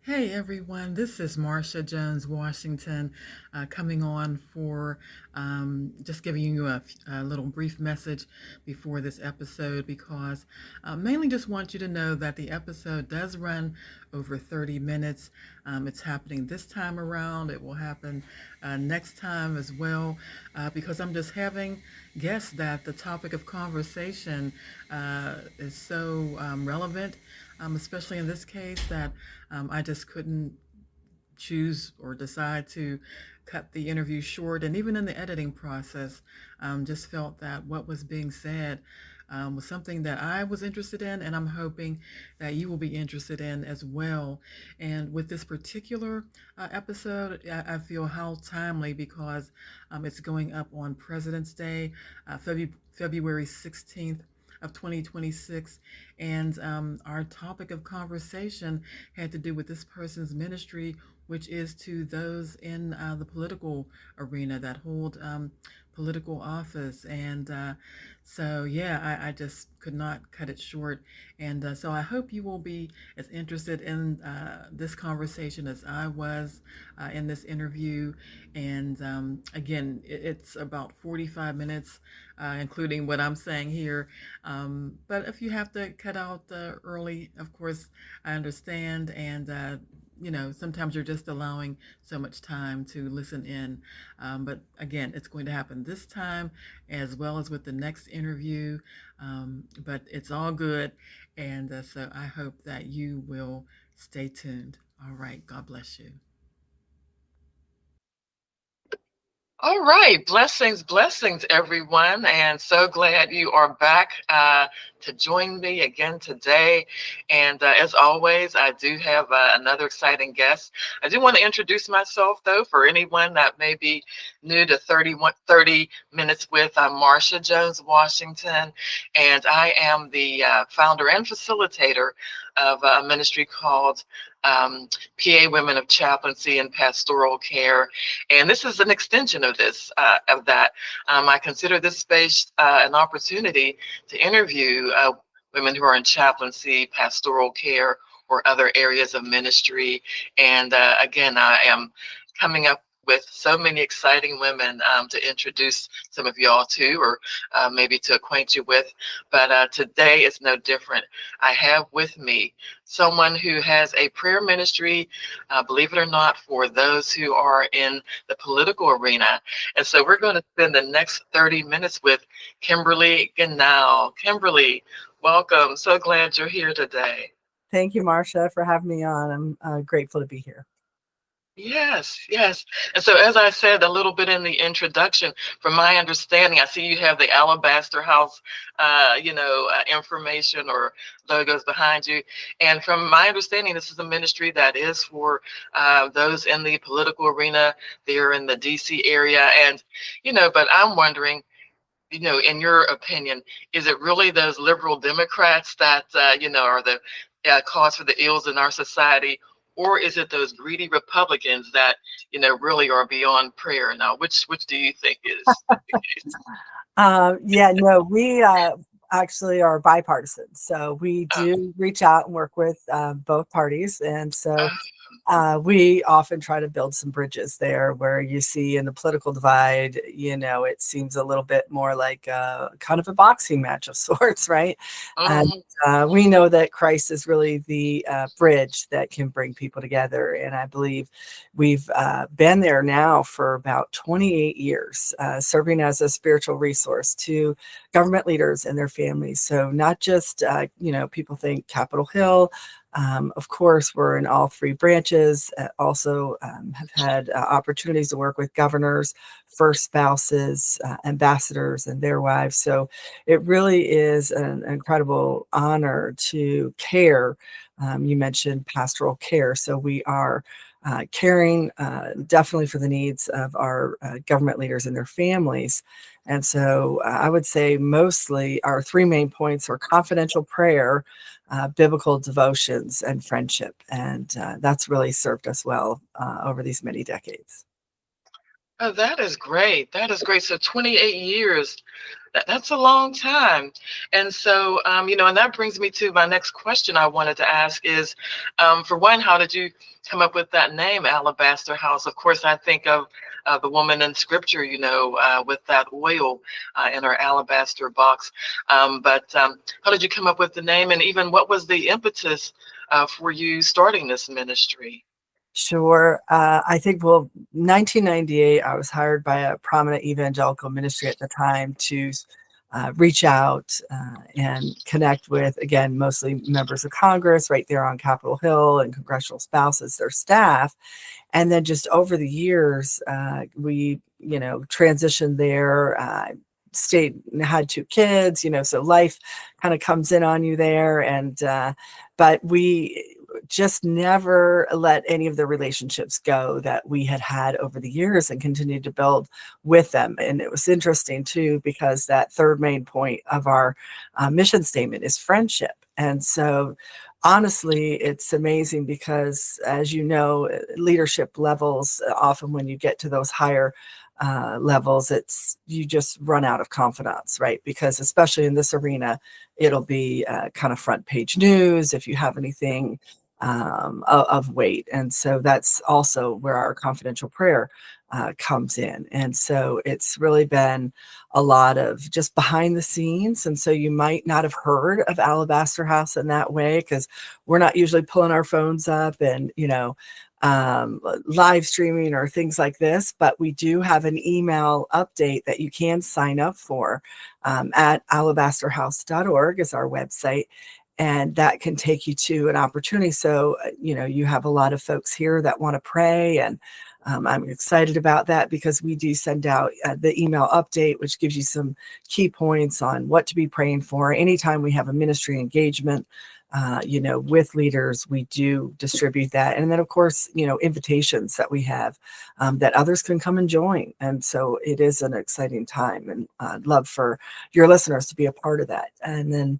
Hey everyone, this is Marsha Jones Washington coming on for just giving you a little brief message before this episode because mainly just want you to know that the episode does run over 30 minutes. It's happening this time around. It will happen next time as well because I'm just having guests that the topic of conversation is so relevant, especially in this case that I just couldn't choose or decide to cut the interview short. And even in the editing process, just felt that what was being said was something that I was interested in, and I'm hoping that you will be interested in as well. And with this particular episode, I feel how timely because it's going up on President's Day, February 16th of 2026. And our topic of conversation had to do with this person's ministry, which is to those in the political arena that hold political office. And so, yeah, I just could not cut it short. And so I hope you will be as interested in this conversation as I was in this interview. And again, it's about 45 minutes, including what I'm saying here. But if you have to cut out early, of course, I understand. And sometimes you're just allowing so much time to listen in. But again, it's going to happen this time as well as with the next interview. But it's all good. And so I hope that you will stay tuned. All right. God bless you. All right, blessings, blessings, everyone, and so glad you are back to join me again today. And as always, I do have another exciting guest. I do want to introduce myself, though, for anyone that may be new to 30 Minutes with Marsha Jones Washington, and I am the founder and facilitator of a ministry called PA Women of Chaplaincy and Pastoral Care. And this is an extension of that. I consider this space an opportunity to interview women who are in chaplaincy, pastoral care, or other areas of ministry. And again, I am coming up with so many exciting women to introduce some of y'all to, or maybe to acquaint you with. But today is no different. I have with me someone who has a prayer ministry, believe it or not, for those who are in the political arena. And so we're going to spend the next 30 minutes with Kimberly Ganal. Kimberly, welcome. So glad you're here today. Thank you, Marsha, for having me on. I'm grateful to be here. Yes, yes. And so, as I said a little bit in the introduction, from my understanding, I see you have the Alabaster House, information or logos behind you. And from my understanding, this is a ministry that is for those in the political arena. They're in the DC area. And, but I'm wondering, in your opinion, is it really those liberal Democrats that, are the cause for the ills in our society? Or is it those greedy Republicans that, really are beyond prayer? Now, which do you think is the case? We actually are bipartisan. So we do reach out and work with both parties. And so we often try to build some bridges there where you see in the political divide, it seems a little bit more like kind of a boxing match of sorts, right? And we know that Christ is really the bridge that can bring people together. And I believe we've been there now for about 28 years, serving as a spiritual resource to government leaders and their families. So not just, people think Capitol Hill, Of course, we're in all three branches. Also, have had opportunities to work with governors, first spouses, ambassadors, and their wives. So it really is an incredible honor to care. You mentioned pastoral care. So we are caring definitely for the needs of our government leaders and their families. And so I would say mostly our three main points are confidential prayer, biblical devotions, and friendship. And that's really served us well over these many decades. Oh, that is great. That is great. So 28 years, that's a long time. And so, and that brings me to my next question I wanted to ask is, for one, how did you come up with that name, Alabaster House? Of course, I think of the woman in scripture, with that oil in her alabaster box. But how did you come up with the name? And even what was the impetus for you starting this ministry? Sure. I think, well, 1998, I was hired by a prominent evangelical ministry at the time to reach out and connect with, again, mostly members of Congress right there on Capitol Hill and congressional spouses, their staff. And then just over the years, we, transitioned there, stayed, had two kids, so life kind of comes in on you there. And, but we just never let any of the relationships go that we had had over the years and continued to build with them. And it was interesting too, because that third main point of our mission statement is friendship. And so honestly, it's amazing because, as you know, leadership levels, often when you get to those higher levels, you just run out of confidants, right? Because especially in this arena, it'll be kind of front page news if you have anything of weight. And so that's also where our confidential prayer comes in. And so it's really been a lot of just behind the scenes. And so you might not have heard of Alabaster House in that way, because we're not usually pulling our phones up and, live streaming or things like this, but we do have an email update that you can sign up for at alabasterhouse.org is our website. And that can take you to an opportunity. So, you have a lot of folks here that want to pray. And I'm excited about that because we do send out the email update, which gives you some key points on what to be praying for. Anytime we have a ministry engagement, with leaders, we do distribute that. And then, of course, invitations that we have that others can come and join. And so it is an exciting time, and I'd love for your listeners to be a part of that. And then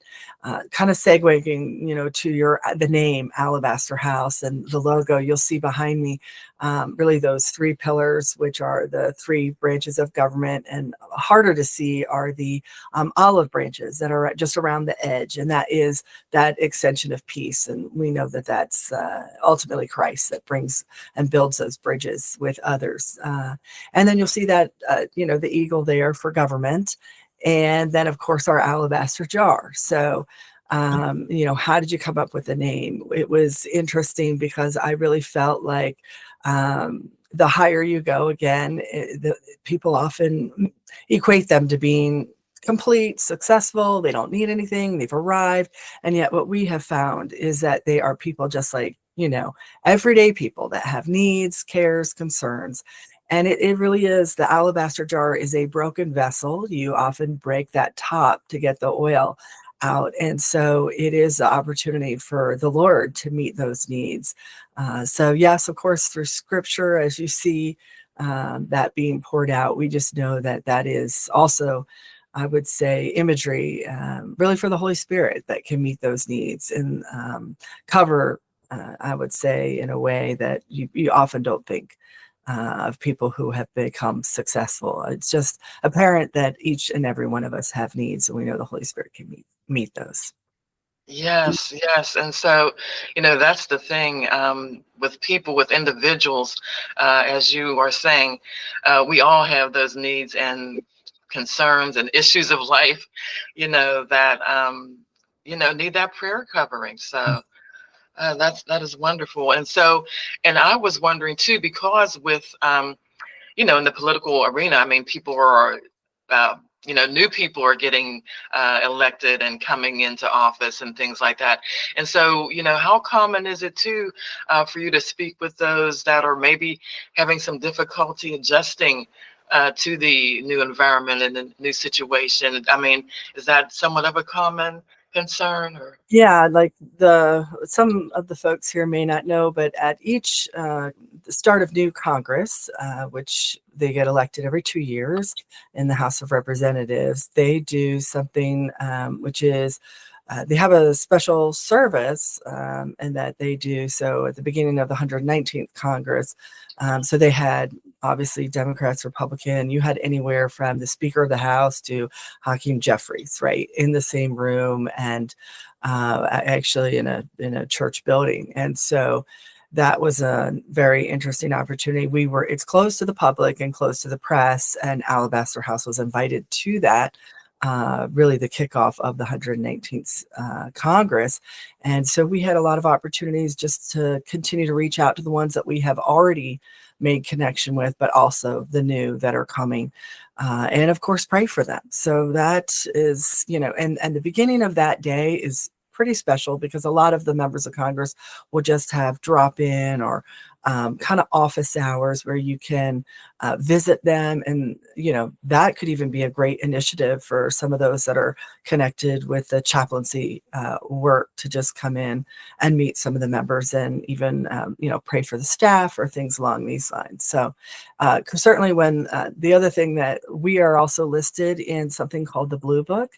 kind of segueing, to the name Alabaster House and the logo, you'll see behind me really those three pillars, which are the three branches of government, and harder to see are the olive branches that are just around the edge. And that is that extension of peace. And we know that that's ultimately Christ that brings and builds those bridges with others. And then you'll see that, the eagle there for government. And then, of course, our alabaster jar. So, how did you come up with the name? It was interesting because I really felt like the higher you go, again, the people often equate them to being complete, successful. They don't need anything. They've arrived. And yet what we have found is that they are people just like, everyday people that have needs, cares, concerns. And it really is, the alabaster jar is a broken vessel. You often break that top to get the oil out. And so it is the opportunity for the Lord to meet those needs. So yes, of course, through scripture, as you see that being poured out, we just know that that is also, I would say, imagery really for the Holy Spirit that can meet those needs and cover, I would say, in a way that you often don't think of people who have become successful. It's just apparent that each and every one of us have needs, and we know the Holy Spirit can meet those. Yes, yes. And so, that's the thing with people, with individuals, as you are saying, we all have those needs and concerns and issues of life, that, need that prayer covering. So that is wonderful. And so, and I was wondering too, because with, in the political arena, I mean, people are, new people are getting elected and coming into office and things like that. And so, how common is it too for you to speak with those that are maybe having some difficulty adjusting to the new environment and the new situation? I mean, is that somewhat of a common concern? Or Yeah, like some of the folks here may not know, but at each the start of new Congress, which they get elected every 2 years in the House of Representatives, they do something which is they have a special service, and that they do so at the beginning of the 119th Congress. So they had obviously Democrats, Republican. You had anywhere from the Speaker of the House to Hakeem Jeffries, right, in the same room, and actually in a church building. And so that was a very interesting opportunity. It's closed to the public and closed to the press, and Alabaster House was invited to that, really the kickoff of the 119th Congress. And so we had a lot of opportunities just to continue to reach out to the ones that we have already made connection with, but also the new that are coming. And of course, pray for them. So that is, and the beginning of that day is pretty special because a lot of the members of Congress will just have drop in or kind of office hours where you can visit them. And, that could even be a great initiative for some of those that are connected with the chaplaincy work to just come in and meet some of the members and even, pray for the staff or things along these lines. So certainly when the other thing that we are also listed in something called the Blue Book,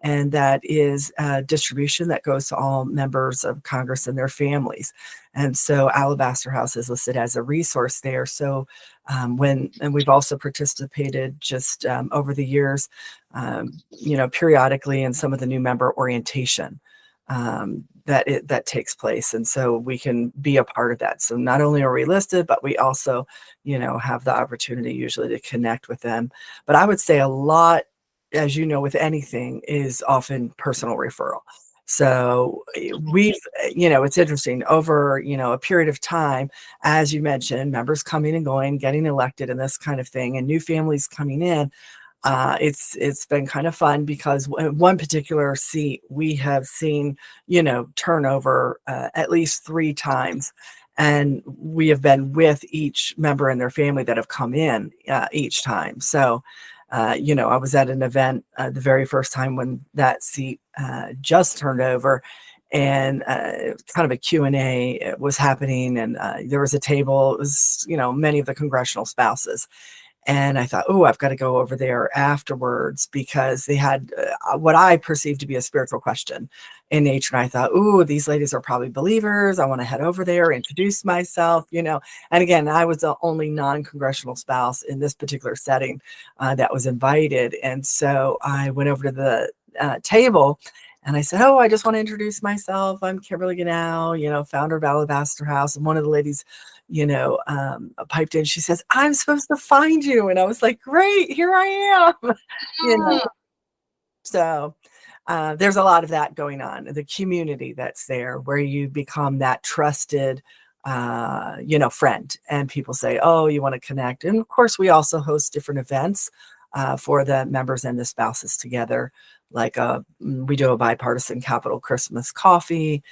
and that is distribution that goes to all members of Congress and their families. And so Alabaster House is listed as a resource there. So and we've also participated just over the years, periodically in some of the new member orientation that takes place. And so we can be a part of that. So not only are we listed, but we also, have the opportunity usually to connect with them. But I would say a lot, as you know, with anything, is often personal referral. So it's interesting over, a period of time, as you mentioned, members coming and going, getting elected and this kind of thing, and new families coming in. It's been kind of fun because one particular seat we have seen, turnover at least 3 times. And we have been with each member and their family that have come in each time. So I was at an event the very first time when that seat just turned over, and kind of a Q&A was happening, and there was a table. It was, many of the congressional spouses. And I thought, oh, I've got to go over there afterwards because they had what I perceived to be a spiritual question in nature. And I thought, oh, these ladies are probably believers. I want to head over there, introduce myself, And again, I was the only non-congressional spouse in this particular setting that was invited. And so I went over to the table and I said, oh, I just want to introduce myself. I'm Kimberly Gannow, founder of Alabaster House. And one of the ladies, piped in. She says, I'm supposed to find you. And I was like, great, here I am. So there's a lot of that going on. The community that's there where you become that trusted, friend. And people say, oh, you want to connect. And of course, we also host different events for the members and the spouses together. Like we do a bipartisan Capitol Christmas coffee.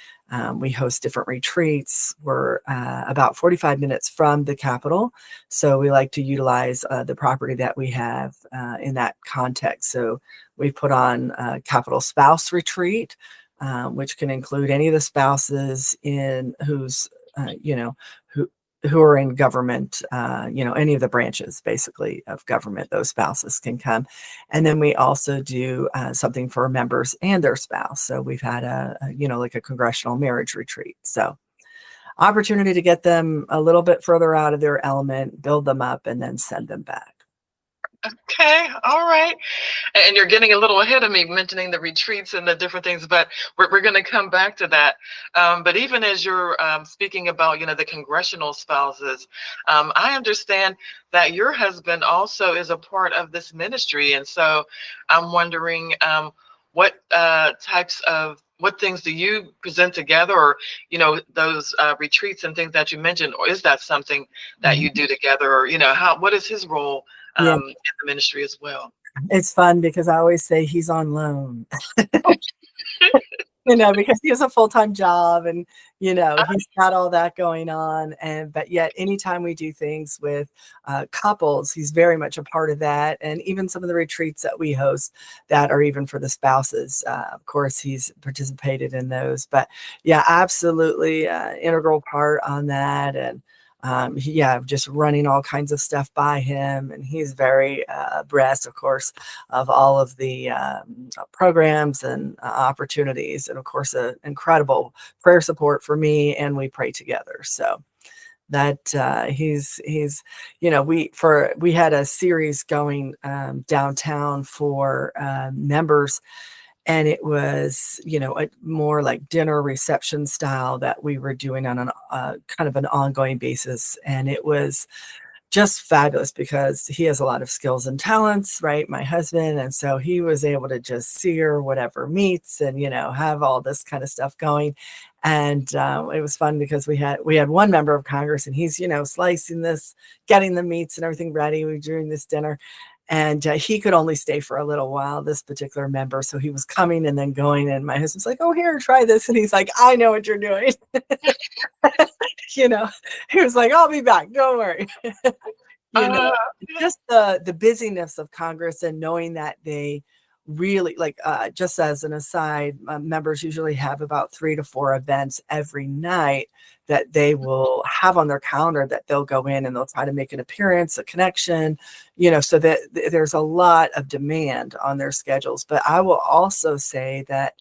We host different retreats. We're about 45 minutes from the Capitol. So we like to utilize the property that we have in that context. So we put on a Capitol Spouse Retreat, which can include any of the spouses in who are in government, any of the branches basically of government. Those spouses can come. And then we also do something for members and their spouse. So we've had like a congressional marriage retreat. So opportunity to get them a little bit further out of their element, build them up, and then send them back. Okay, all right. And you're getting a little ahead of me mentioning the retreats and the different things, but we're going to come back to that. But even as you're speaking about, the congressional spouses, I understand that your husband also is a part of this ministry. And so I'm wondering what things do you present together, or, those retreats and things that you mentioned, or is that something that you do together, or, what is his role in the ministry as well? It's fun because I always say he's on loan. Because he has a full-time job and, he's got all that going on. But yet anytime we do things with couples, he's very much a part of that. And even some of the retreats that we host that are even for the spouses, of course, he's participated in those. But yeah, absolutely integral part on that. And just running all kinds of stuff by him. And he's very abreast, of course, of all of the programs and opportunities. And of course, an incredible prayer support for me. And we pray together. So that he's we had a series going downtown for members, and it was a more like dinner reception style that we were doing on an kind of an ongoing basis. And it was just fabulous because he has a lot of skills and talents, right? My husband. And so he was able to just sear whatever meats and, have all this kind of stuff going. And it was fun because we had one member of Congress, and he's, slicing this, getting the meats and everything ready during this dinner. And he could only stay for a little while, this particular member. So he was coming and then going. And my husband's like, oh, here, try this. And he's like, I know what you're doing. He was like, I'll be back. Don't worry. Just the busyness of Congress and knowing that they really just as an aside, members usually have about 3 to 4 events every night that they will have on their calendar that they'll go in and they'll try to make an appearance, a connection, so that there's a lot of demand on their schedules. But I will also say that,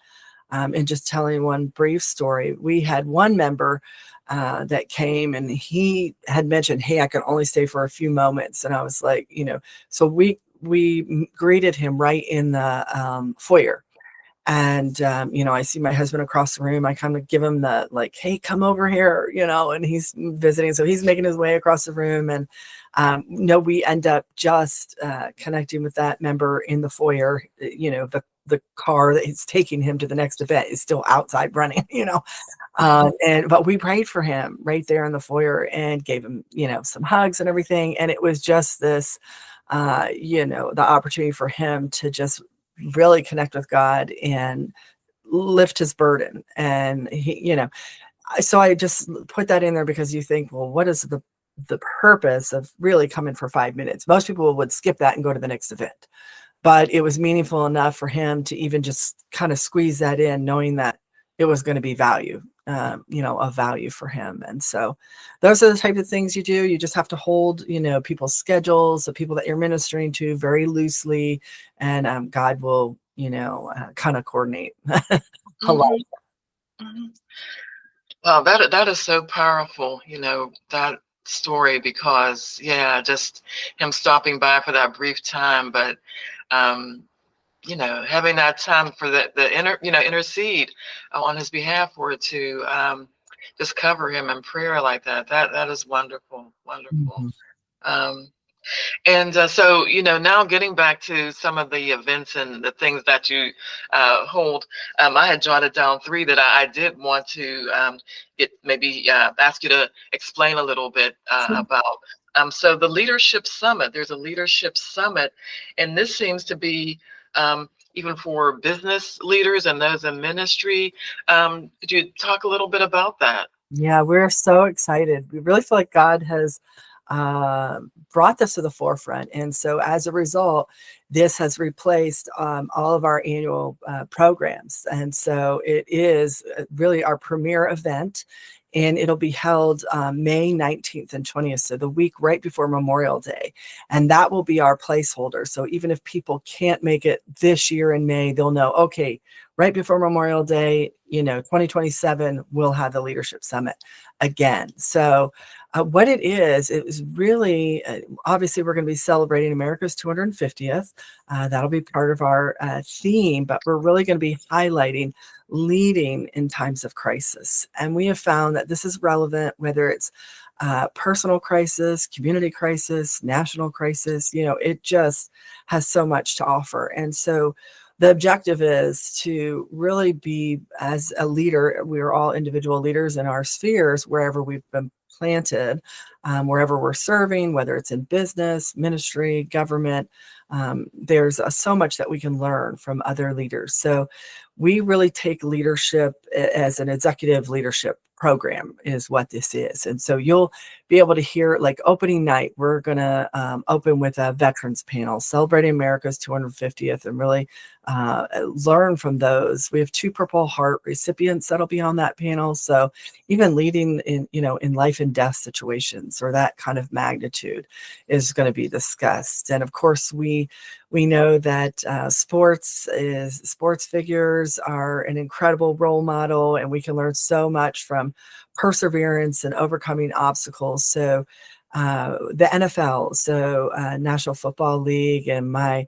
and just telling one brief story, we had one member that came, and he had mentioned, hey, I can only stay for a few moments. And I was like, so we greeted him right in the foyer. And, I see my husband across the room. I kind of give him the hey, come over here, and he's visiting. So he's making his way across the room. And, we end up just connecting with that member in the foyer. The car that is taking him to the next event is still outside running, but we prayed for him right there in the foyer and gave him, some hugs and everything. And it was just this, the opportunity for him to just really connect with God and lift his burden. And he, so I just put that in there because you think, well, what is the purpose of really coming for 5 minutes? Most people would skip that and go to the next event, but it was meaningful enough for him to even just kind of squeeze that in, knowing that it was going to be value, of value for him. And so those are the type of things you do. You just have to hold, people's schedules, the people that you're ministering to, very loosely, and God will, kind of coordinate. Hello. Mm-hmm. Wow, that is so powerful, that story, because just him stopping by for that brief time, but having that time for intercede on his behalf, or to just cover him in prayer like that. That is wonderful, wonderful. Mm-hmm. And so, now getting back to some of the events and the things that you hold, I had jotted down 3 that I did want to ask you to explain a little bit about. So the Leadership Summit, there's a Leadership Summit, and this seems to be even for business leaders and those in ministry. Could you talk a little bit about that? Yeah, we're so excited. We really feel like God has brought this to the forefront. And so as a result, this has replaced all of our annual programs. And so it is really our premier event. And it'll be held May 19th and 20th, so the week right before Memorial Day. And that will be our placeholder. So even if people can't make it this year in May, they'll know, okay, right before Memorial Day, 2027, we'll have the Leadership Summit again. So what it is really, obviously, we're going to be celebrating America's 250th. That'll be part of our theme, but we're really going to be highlighting leading in times of crisis. And we have found that this is relevant, whether it's personal crisis, community crisis, national crisis. It just has so much to offer. And so the objective is to really be, as a leader, we are all individual leaders in our spheres, wherever we've been planted wherever we're serving, whether it's in business, ministry, government. There's so much that we can learn from other leaders. So we really take leadership as an executive leadership program is what this is. And so you'll be able to hear, like opening night, we're going to open with a veterans panel celebrating America's 250th and really learn from those. We have 2 Purple Heart recipients that'll be on that panel. So even leading in, in life and death situations or that kind of magnitude is going to be discussed. And of course, we know that sports figures are an incredible role model, and we can learn so much from perseverance and overcoming obstacles. So the NFL, so National Football League, and my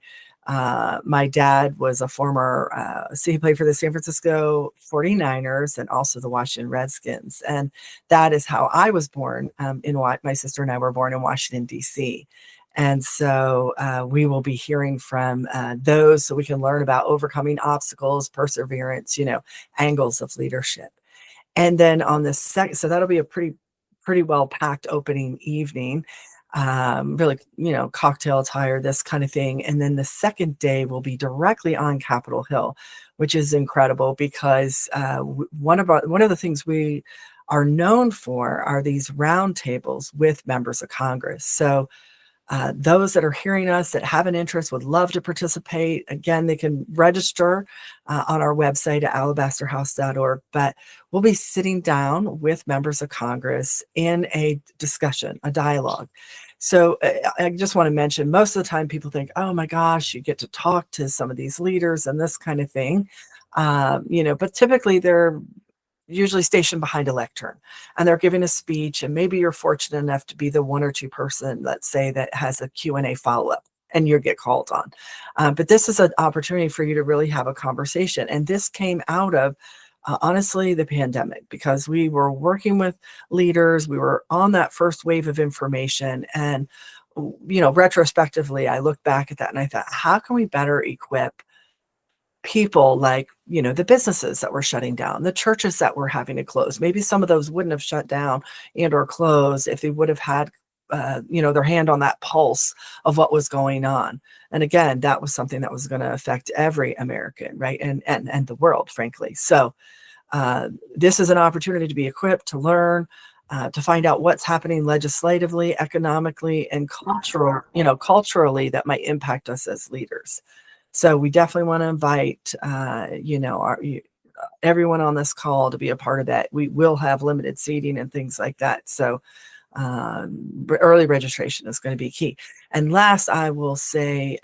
dad was a former, so he played for the San Francisco 49ers and also the Washington Redskins. And that is how I was born my sister and I were born in Washington, D.C. And so we will be hearing from those so we can learn about overcoming obstacles, perseverance, angles of leadership. And then on the second, so that'll be a pretty well packed opening evening, really, cocktail attire, this kind of thing. And then the second day will be directly on Capitol Hill, which is incredible because one of the things we are known for are these roundtables with members of Congress. So those that are hearing us that have an interest would love to participate. Again, they can register on our website at alabasterhouse.org, but we'll be sitting down with members of Congress in a discussion, a dialogue. So I just want to mention, most of the time people think, oh my gosh, you get to talk to some of these leaders and this kind of thing, but typically they're usually stationed behind a lectern and they're giving a speech, and maybe you're fortunate enough to be the 1 or 2 person, let's say, that has a Q&A follow-up and you get called on. But this is an opportunity for you to really have a conversation. And this came out of, honestly, the pandemic, because we were working with leaders. We were on that first wave of information. And, retrospectively, I look back at that and I thought, how can we better equip people like, the businesses that were shutting down, the churches that were having to close? Maybe some of those wouldn't have shut down and or closed if they would have had, their hand on that pulse of what was going on. And again, that was something that was going to affect every American, right? And the world, frankly. So this is an opportunity to be equipped, to learn, to find out what's happening legislatively, economically, and culturally that might impact us as leaders. So we definitely want to invite, everyone on this call to be a part of that. We will have limited seating and things like that. So early registration is going to be key. And last, I will say,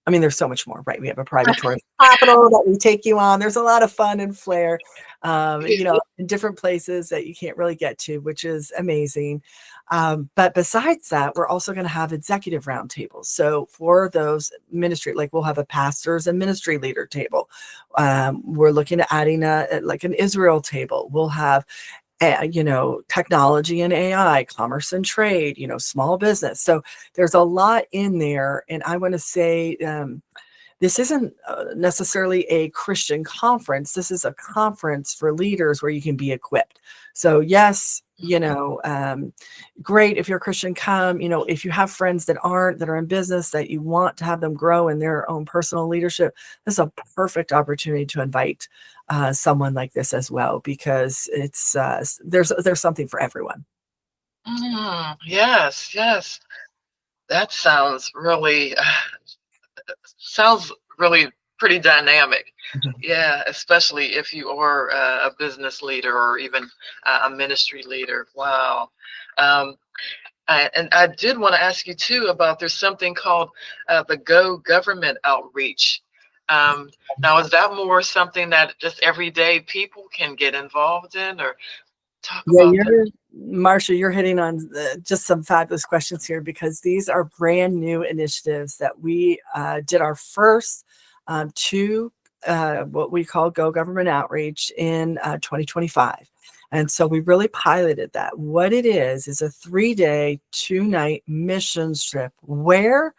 there's so much more, right? We have a private tour of the Capitol that we take you on. There's a lot of fun and flair, in different places that you can't really get to, which is amazing. But besides that, we're also going to have executive roundtables. So for those ministry, like we'll have a pastors and ministry leader table. We're looking at adding an Israel table. We'll have technology and AI, commerce and trade, small business. So there's a lot in there. And I want to say, this isn't necessarily a Christian conference. This is a conference for leaders where you can be equipped. So yes, great if you're a Christian, come. If you have friends that aren't, that are in business, that you want to have them grow in their own personal leadership, this is a perfect opportunity to invite someone like this as well, because it's there's something for everyone. Yes, that sounds really pretty dynamic. Yeah, especially if you are a business leader or even a ministry leader. Wow. And I did want to ask you too about, there's something called the Go Government Outreach. Now, is that more something that just everyday people can get involved in, or talk about that? Marcia, you're hitting on just some fabulous questions here, because these are brand new initiatives that we did our first 2 what we call Go Government Outreach in 2025. And so we really piloted that. What it is a 3-day, 2-night mission trip. Where?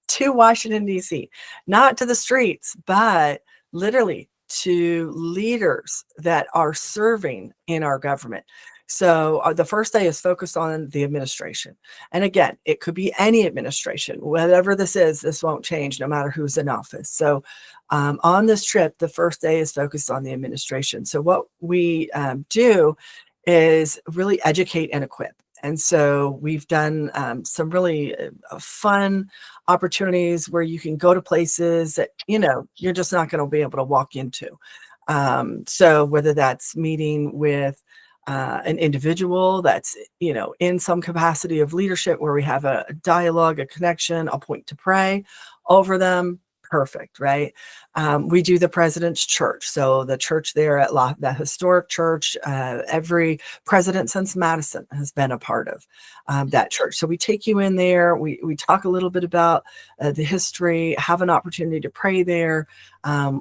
To Washington, D.C. Not to the streets, but literally to leaders that are serving in our government, So the first day is focused on the administration. And again, it could be any administration, whatever this is, this won't change no matter who's in office. So on this trip, the first day is focused on the administration. So what we do is really educate and equip. And so we've done some really fun opportunities where you can go to places that, you're just not going to be able to walk into. So whether that's meeting with an individual that's, in some capacity of leadership where we have a dialogue, a connection, a point to pray over them. Perfect, right? We do the President's Church. So the church there at the historic church, every president since Madison has been a part of that church. So we take you in there. We talk a little bit about the history, have an opportunity to pray there.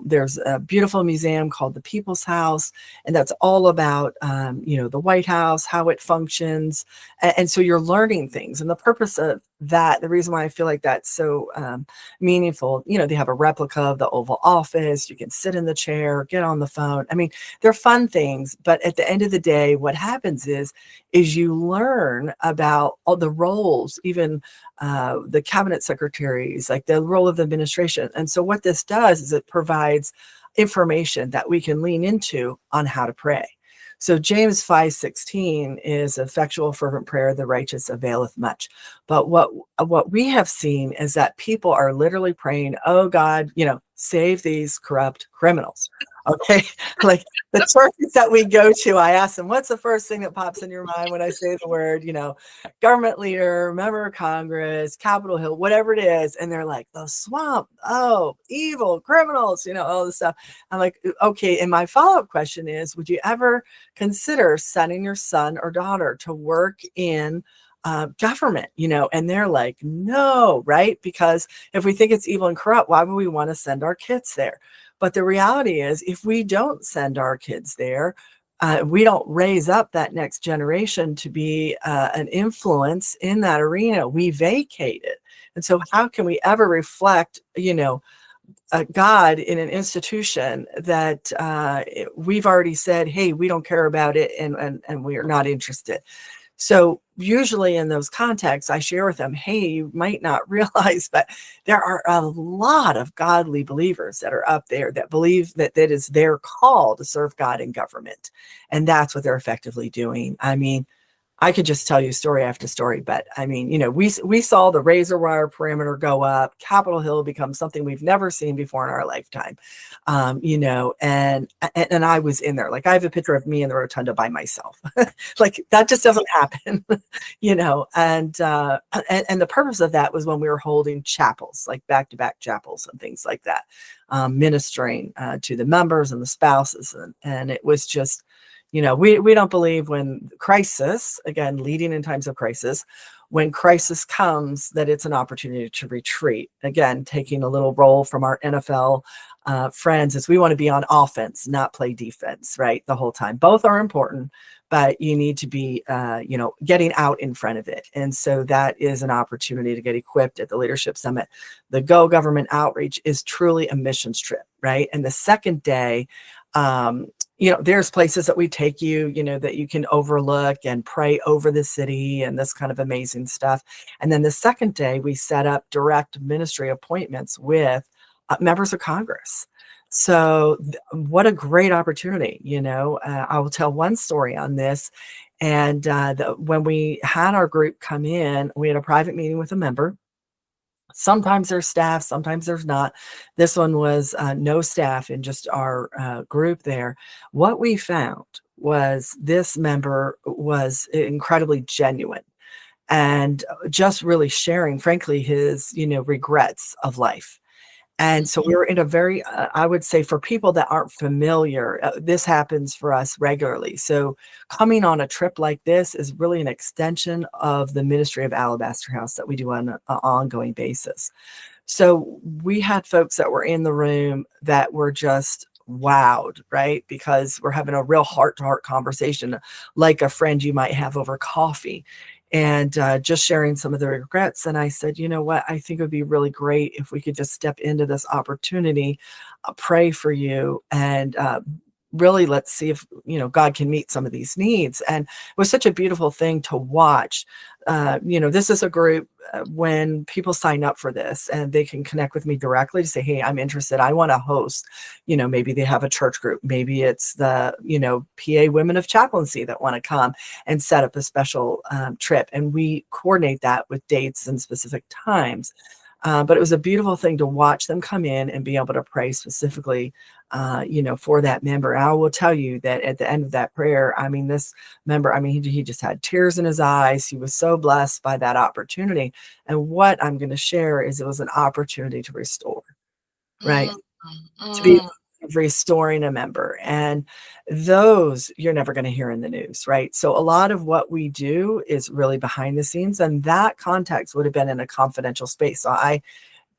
There's a beautiful museum called the People's House, and that's all about, the White House, how it functions. And so you're learning things. And the purpose of that, the reason why I feel like that's so meaningful, they have a replica of the Oval Office. You can sit in the chair, get on the phone. I mean, they're fun things. But at the end of the day, what happens is you learn about all the roles, even the cabinet secretaries, like the role of the administration. And so what this does is it provides information that we can lean into on how to pray. So James 5:16 is effectual fervent prayer, the righteous availeth much. But what we have seen is that people are literally praying, oh God, save these corrupt criminals. Okay. Like the churches that we go to, I ask them, what's the first thing that pops in your mind when I say the word, government leader, member of Congress, Capitol Hill, whatever it is. And they're like, the swamp, oh, evil criminals, all this stuff. I'm like, okay. And my follow-up question is, would you ever consider sending your son or daughter to work in government, and they're like, no, right? Because if we think it's evil and corrupt, why would we want to send our kids there? But the reality is, if we don't send our kids there, we don't raise up that next generation to be an influence in that arena. We vacate it. And so how can we ever reflect, God in an institution that we've already said, hey, we don't care about it and we are not interested. So usually in those contexts, I share with them, hey, you might not realize, but there are a lot of godly believers that are up there that believe that is their call to serve God in government. And that's what they're effectively doing. I mean, I could just tell you story after story, but I mean, we saw the razor wire perimeter go up. Capitol Hill become something we've never seen before in our lifetime, and I was in there. Like I have a picture of me in the rotunda by myself. Like that just doesn't happen, And the purpose of that was when we were holding chapels, like back-to-back chapels and things like that, ministering to the members and the spouses, and it was just. We don't believe when crisis, again, leading in times of crisis, when crisis comes, that it's an opportunity to retreat. Again, taking a little role from our NFL friends is we want to be on offense, not play defense, right? The whole time. Both are important, but you need to be, getting out in front of it. And so that is an opportunity to get equipped at the Leadership Summit. The Go Government Outreach is truly a missions trip, right? And the second day, there's places that we take you, that you can overlook and pray over the city and this kind of amazing stuff. And then the second day, we set up direct ministry appointments with members of Congress. So what a great opportunity, I will tell one story on this. And when we had our group come in, we had a private meeting with a member. Sometimes there's staff, sometimes there's not. This one was no staff in just our group there. What we found was this member was incredibly genuine and just really sharing, frankly, his, regrets of life. And so we were in a very, I would say for people that aren't familiar, this happens for us regularly. So coming on a trip like this is really an extension of the ministry of Alabaster House that we do on an ongoing basis. So we had folks that were in the room that were just wowed, right? Because we're having a real heart-to-heart conversation, like a friend you might have over coffee. And just sharing some of the regrets. And I said, you know what, I think it would be really great if we could just step into this opportunity, pray for you, and really, let's see if, God can meet some of these needs. And it was such a beautiful thing to watch. This is a group, when people sign up for this and they can connect with me directly to say, hey, I'm interested. I want to host, maybe they have a church group. Maybe it's the, PA Women of Chaplaincy that want to come and set up a special trip. And we coordinate that with dates and specific times. But it was a beautiful thing to watch them come in and be able to pray specifically, for that member. And I will tell you that at the end of that prayer, this member, he just had tears in his eyes. He was so blessed by that opportunity. And what I'm going to share is it was an opportunity to restore, right? To be restoring a member. And those you're never going to hear in the news, right? So a lot of what we do is really behind the scenes, and that context would have been in a confidential space. So I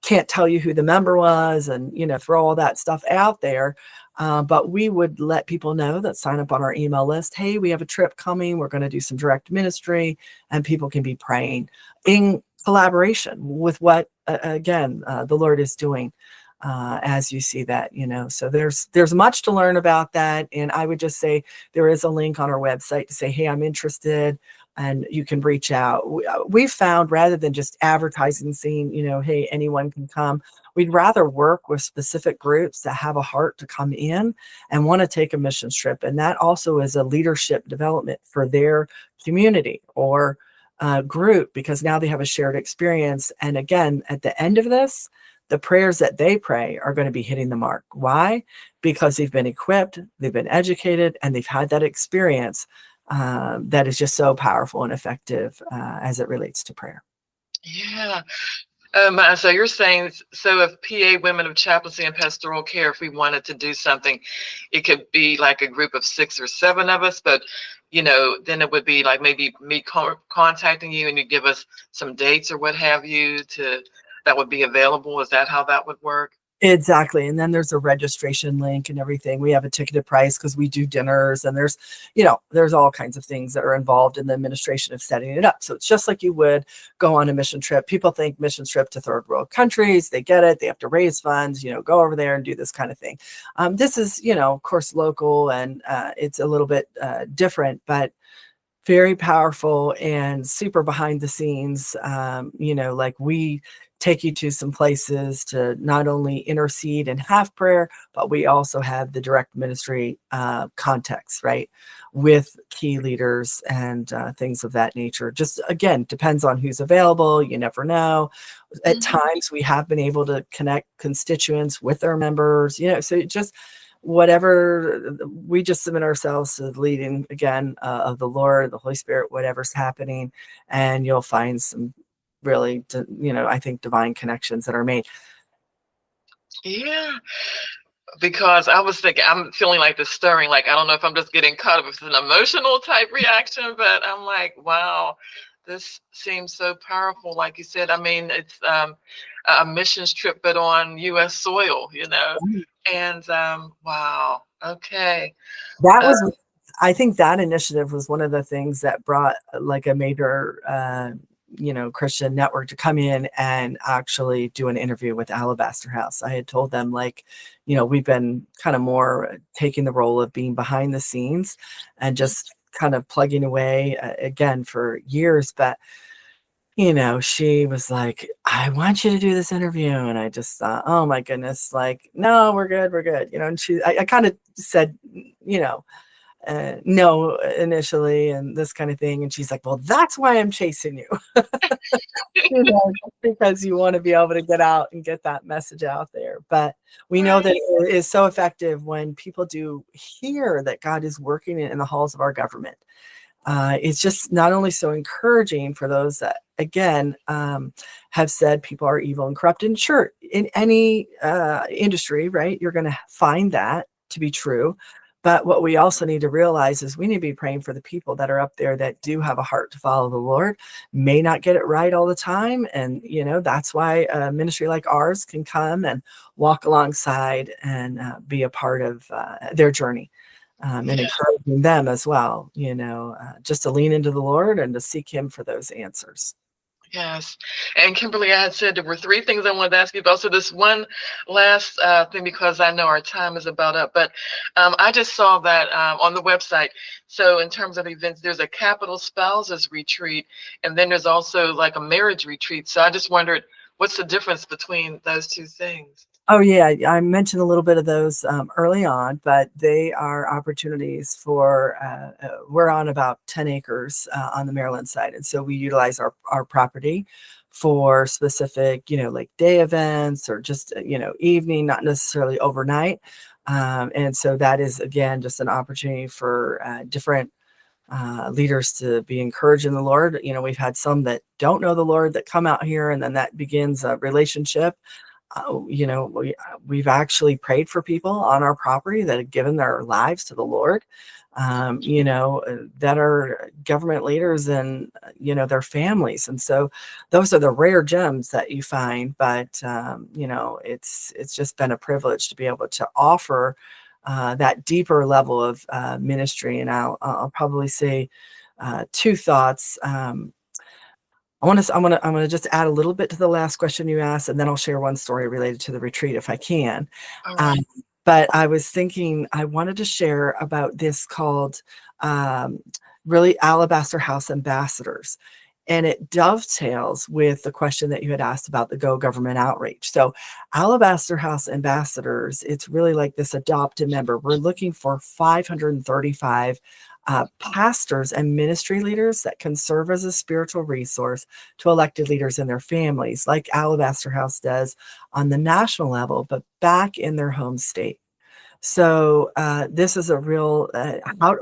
can't tell you who the member was and, throw all that stuff out there. But we would let people know that sign up on our email list. Hey, we have a trip coming. We're going to do some direct ministry, and people can be praying in collaboration with what, the Lord is doing. As you see that, so there's much to learn about that. And I would just say there is a link on our website to say, hey, I'm interested, and you can reach out. We found, rather than just advertising, saying, hey, anyone can come, we'd rather work with specific groups that have a heart to come in and want to take a mission trip. And that also is a leadership development for their community or group, because now they have a shared experience. And again, at the end of this, the prayers that they pray are going to be hitting the mark. Why? Because they've been equipped, they've been educated, and they've had that experience that is just so powerful and effective as it relates to prayer. Yeah. So you're saying, so if PA Women of Chaplaincy and Pastoral Care, if we wanted to do something, it could be like a group of 6 or 7 of us, but then it would be like maybe me contacting you, and you give us some dates or what have you that would be available. Is that how that would work? Exactly. And then there's a registration link and everything. We have a ticketed price because we do dinners, and there's all kinds of things that are involved in the administration of setting it up. So it's just like you would go on a mission trip. People think mission trip to third world countries. They get it. They have to raise funds, go over there and do this kind of thing. This is, of course, local, and it's a little bit different, but very powerful and super behind the scenes. Like we take you to some places to not only intercede and have prayer, but we also have the direct ministry context, right, with key leaders and things of that nature. Just, again, depends on who's available. You never know. At times we have been able to connect constituents with their members, so it just, whatever, we just submit ourselves to the leading, again, of the Lord, the Holy Spirit, whatever's happening, and you'll find some really, I think, divine connections that are made. Yeah, because I was thinking, I'm feeling like the stirring, like, I don't know if I'm just getting caught up with an emotional type reaction, but I'm like, wow, this seems so powerful. Like you said, it's a missions trip, but on U.S. soil, and wow, okay. That was, I think that initiative was one of the things that brought like a major, Christian network to come in and actually do an interview with Alabaster House. I had told them, like, we've been kind of more taking the role of being behind the scenes and just kind of plugging away again for years. But, she was like, I want you to do this interview. And I just thought, oh my goodness, like, no, we're good. And I kind of said, no initially, and this kind of thing. And she's like, well, that's why I'm chasing you. Because you want to be able to get out and get that message out there. But we know that it is so effective when people do hear that God is working in the halls of our government. It's just not only so encouraging for those that, again, have said people are evil and corrupt. And sure, in any industry, right, you're going to find that to be true. But what we also need to realize is we need to be praying for the people that are up there that do have a heart to follow the Lord, may not get it right all the time. And, that's why a ministry like ours can come and walk alongside and be a part of their journey. And encouraging them as well, just to lean into the Lord and to seek Him for those answers. Yes. And Kimberly, I had said there were three things I wanted to ask you about. So this one last thing, because I know our time is about up, but I just saw that on the website. So in terms of events, there's a Capital Spouses Retreat, and then there's also like a marriage retreat. So I just wondered, what's the difference between those two things? Oh yeah, I mentioned a little bit of those early on, but they are opportunities for. We're on about 10 acres on the Maryland side, and so we utilize our property for specific, like day events or just evening, not necessarily overnight. And so that is again just an opportunity for different leaders to be encouraged in the Lord. We've had some that don't know the Lord that come out here, and then that begins a relationship. We've actually prayed for people on our property that have given their lives to the Lord, that are government leaders and, their families. And so those are the rare gems that you find. But, it's just been a privilege to be able to offer that deeper level of ministry. And I'll probably say two thoughts. I'm gonna just add a little bit to the last question you asked, and then I'll share one story related to the retreat if I can. All Um, right. but I was thinking I wanted to share about this called um, really Alabaster House Ambassadors. And it dovetails with the question that you had asked about the Go Government Outreach. So, Alabaster House Ambassadors, it's really like this adopted member. We're looking for 535 pastors and ministry leaders that can serve as a spiritual resource to elected leaders and their families, like Alabaster House does on the national level, but back in their home state. So this is a real,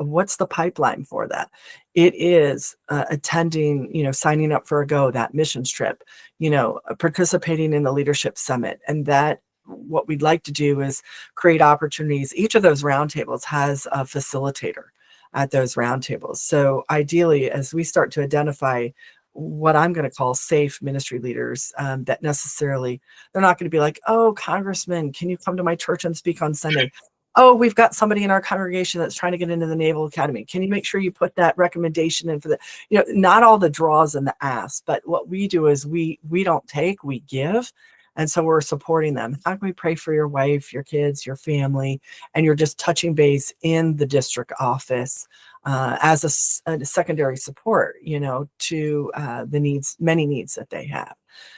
what's the pipeline for that? It is attending, signing up for a Go, that missions trip, participating in the leadership summit. And that what we'd like to do is create opportunities. Each of those roundtables has a facilitator at those roundtables. So ideally, as we start to identify what I'm going to call safe ministry leaders, that necessarily, they're not going to be like, oh, Congressman, can you come to my church and speak on Sunday? Oh, we've got somebody in our congregation that's trying to get into the Naval Academy. Can you make sure you put that recommendation in for the, not all the draws and the asks, but what we do is we don't take, we give. And so we're supporting them. How can we pray for your wife, your kids, your family, and you're just touching base in the district office as a secondary support, to the needs, many needs that they have.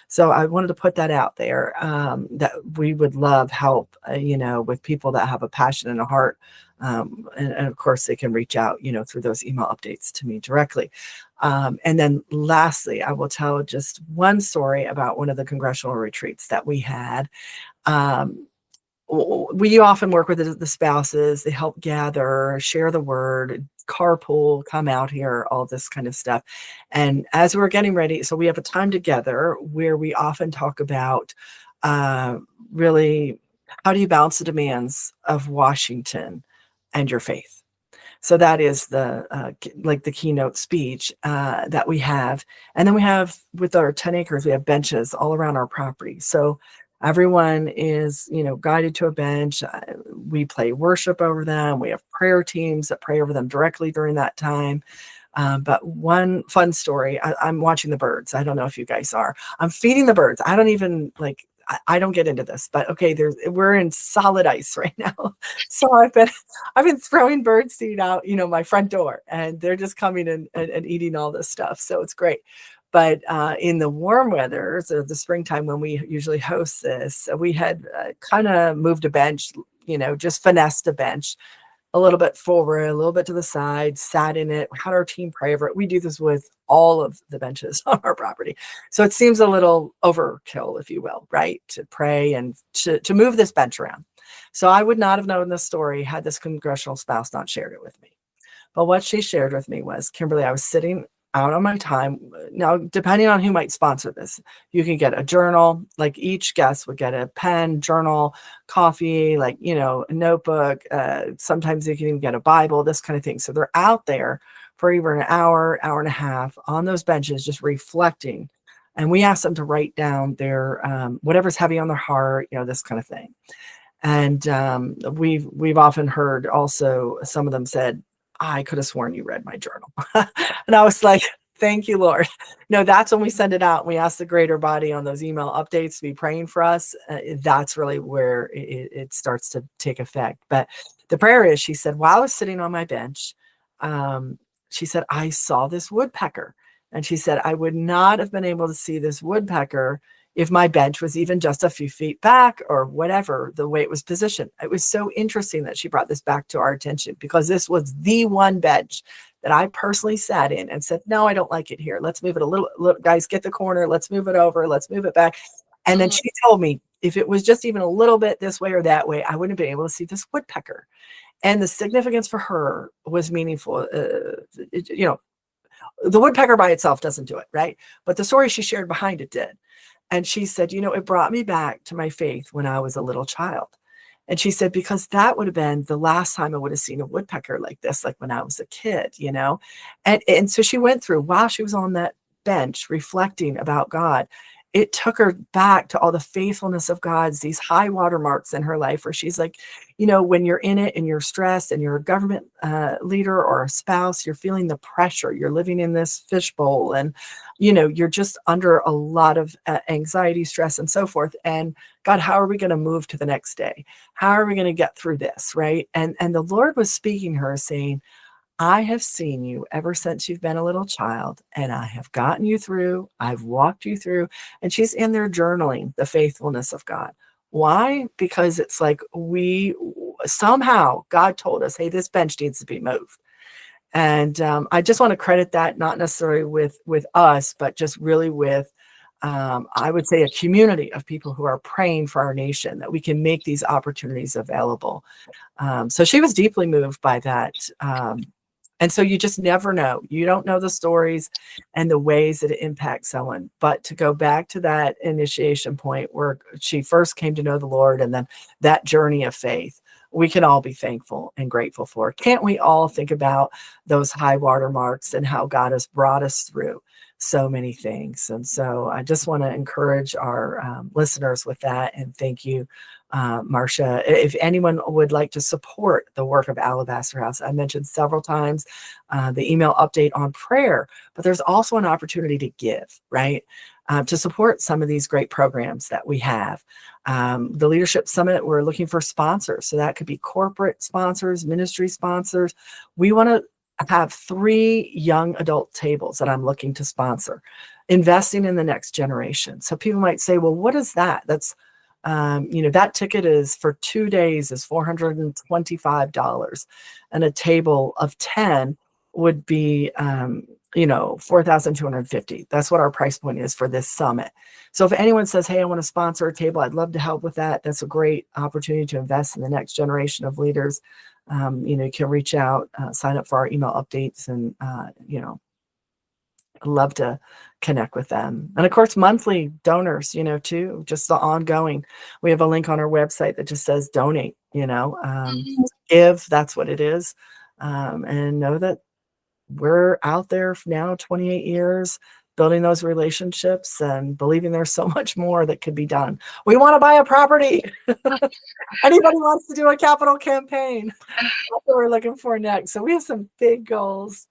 So I wanted to put that out there, that we would love help, with people that have a passion and a heart. And of course, they can reach out, through those email updates to me directly. And then lastly, I will tell just one story about one of the congressional retreats that we had. Um, we often work with the spouses. They help gather, share the word, carpool, come out here, all this kind of stuff. And as we're getting ready, so we have a time together where we often talk about really, how do you balance the demands of Washington and your faith? So that is like the keynote speech that we have. And then we have, with our 10 acres, we have benches all around our property. So everyone is, guided to a bench. We play worship over them. We have prayer teams that pray over them directly during that time. But one fun story, I'm watching the birds. I don't know if you guys are. I'm feeding the birds. I don't even I don't get into this, but okay, we're in solid ice right now. So I've been throwing bird seed out, my front door, and they're just coming and eating all this stuff. So it's great. But in the warm weather, so the springtime when we usually host this, we had kind of moved a bench, just finessed a bench a little bit forward, a little bit to the side, sat in it, had our team pray over it. We do this with all of the benches on our property. So it seems a little overkill, if you will, right? To pray and to move this bench around. So I would not have known this story had this congressional spouse not shared it with me. But what she shared with me was, Kimberly, I was sitting out on my time. Now, depending on who might sponsor this, you can get a journal, like each guest would get a pen, journal, coffee, a notebook. Sometimes you can even get a Bible, this kind of thing. So they're out there for either an hour, hour and a half on those benches, just reflecting. And we ask them to write down their whatever's heavy on their heart, this kind of thing. And we've often heard also, some of them said, I could have sworn you read my journal. And I was like, Thank you, Lord. No, that's when we send it out. We ask the greater body on those email updates to be praying for us. That's really where it starts to take effect. But the prayer is, she said, while I was sitting on my bench, she said, I saw this woodpecker. And she said, I would not have been able to see this woodpecker if my bench was even just a few feet back or whatever, the way it was positioned. It was so interesting that she brought this back to our attention, because this was the one bench that I personally sat in and said, no, I don't like it here. Let's move it a little, guys, get the corner. Let's move it over. Let's move it back. And then she told me, if it was just even a little bit this way or that way, I wouldn't have been able to see this woodpecker. And the significance for her was meaningful. The woodpecker by itself doesn't do it, right? But the story she shared behind it did. And she said, it brought me back to my faith when I was a little child. And she said, because that would have been the last time I would have seen a woodpecker like this, like when I was a kid, And so she went through, while she was on that bench reflecting about God, it took her back to all the faithfulness of God's, these high watermarks in her life, where she's like, when you're in it and you're stressed and you're a government leader or a spouse, you're feeling the pressure, you're living in this fishbowl, and, you're just under a lot of anxiety, stress, and so forth. And God, how are we going to move to the next day? How are we going to get through this? Right. And the Lord was speaking to her, saying, I have seen you ever since you've been a little child, and I have gotten you through. I've walked you through. And she's in there journaling the faithfulness of God. Why? Because it's like somehow God told us, hey, this bench needs to be moved. And I just want to credit that, not necessarily with us, but just really with, I would say, a community of people who are praying for our nation, that we can make these opportunities available. So she was deeply moved by that. And so you just never know. You don't know the stories and the ways that it impacts someone. But to go back to that initiation point where she first came to know the Lord, and then that journey of faith, we can all be thankful and grateful for. Can't we all think about those high water marks and how God has brought us through so many things? And so I just want to encourage our listeners with that. And thank you, Marcia. If anyone would like to support the work of Alabaster House, I mentioned several times the email update on prayer, but there's also an opportunity to give, right? To support some of these great programs that we have. The Leadership Summit, we're looking for sponsors. So that could be corporate sponsors, ministry sponsors. We want to have 3 young adult tables that I'm looking to sponsor, investing in the next generation. So people might say, well, what is that? That's that ticket is for 2 days is $425, and a table of 10 would be, $4,250. That's what our price point is for this summit. So if anyone says, hey, I want to sponsor a table, I'd love to help with that. That's a great opportunity to invest in the next generation of leaders. You can reach out, sign up for our email updates, and, I'd love to connect with them. And of course, monthly donors, too, just the ongoing. We have a link on our website that just says donate, give, that's what it is. And know that we're out there now 28 years building those relationships and believing there's so much more that could be done. We want to buy a property. Anybody wants to do a capital campaign? That's what we're looking for next. So we have some big goals.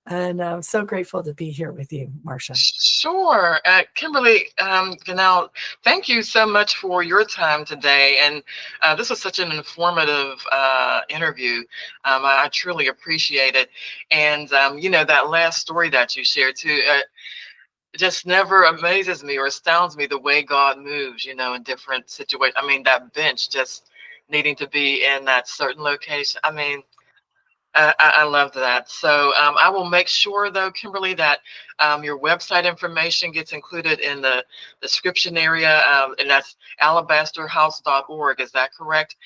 And I'm so grateful to be here with you, Marcia. Sure. Kimberly, thank you so much for your time today. And this was such an informative interview. I truly appreciate it. And, that last story that you shared too, just never amazes me or astounds me the way God moves, in different situations. I mean, that bench just needing to be in that certain location. I mean, I love that. So I will make sure, though, Kimberly, that your website information gets included in the description area, and that's alabasterhouse.org. Is that correct?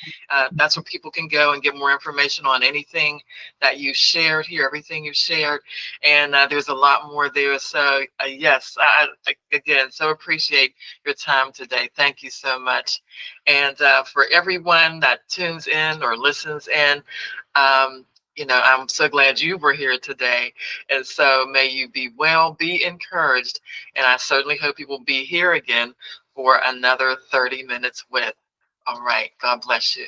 That's where people can go and get more information on anything that you shared here, everything you shared. And there's a lot more there. So, yes, I again, so appreciate your time today. Thank you so much. And for everyone that tunes in or listens in, I'm so glad you were here today. And so may you be well, be encouraged. And I certainly hope you will be here again for another 30 minutes with. All right. God bless you.